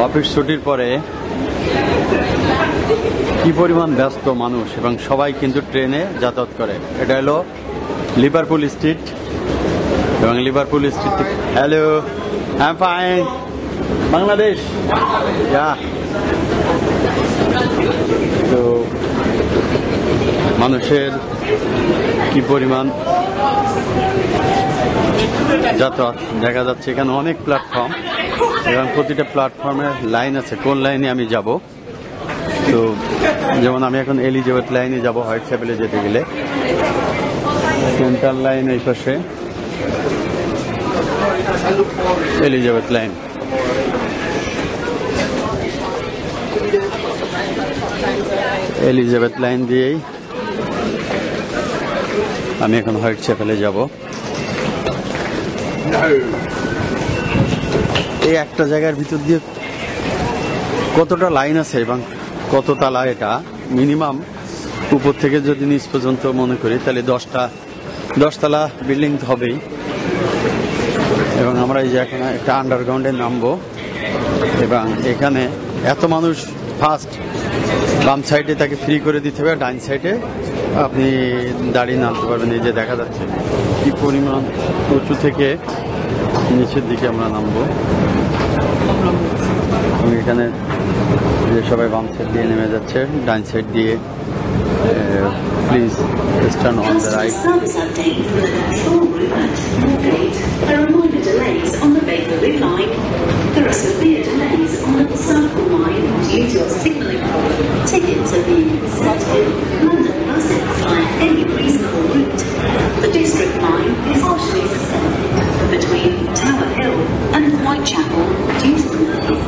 Office ছুটির পরে কি পরিমাণ ব্যস্ত মানুষ এবং সবাই কিন্তু ট্রেনে যাতায়াত করে। এটা হলো লিভারপুল স্ট্রিট এবং Liverpool street hello I am fine Bangladesh তো মানুষের কি পরিমাণ যাতায়াত দেখা যাচ্ছে। এখানে অনেক প্ল্যাটফর্ম এবং প্রতিটা প্ল্যাটফর্মের লাইন আছে, কোন লাইনে আমি যাব। তো যেমন আমি এখন এলিজাবেথ লাইনে যাব হোয়াইট চ্যাপেলে যেতে গেলে। সেন্ট্রাল লাইন এই পাশে, এলিজাবেথ লাইন। এলিজাবেথ লাইন দিয়েই আমি এখন হোয়াইট চ্যাপেলে যাব। এই একটা জায়গার ভিতর দিয়ে কতটা লাইন আছে এবং কত তালা, এটা মিনিমাম উপর থেকে যদি নিচ পর্যন্ত মনে করি তাহলে 10 তালা বিল্ডিং হবেই। এবং আমরা এই যে এখন একটা আন্ডারগ্রাউন্ডে নামবো এবং এখানে এত মানুষ, ফার্স্ট বাম সাইডে তাকে ফ্রি করে দিতে হবে, ডাইন সাইডে আপনি দাঁড়িয়ে নামতে পারবেন। এই যে দেখা যাচ্ছে কি পরিমাণ উঁচু থেকে নিচের দিকে আমরা নামবো। এবং এখানে যে সবাই বাম সাইড দিয়ে নেমে যাচ্ছে, ডাইন সাইড দিয়ে please turn on the right. There are severe delays on the Circle Line due to a signalling problem. Tickets are being inserted. London buses fly any reasonable route. The District Line is partially suspended between Tower Hill and Whitechapel due to the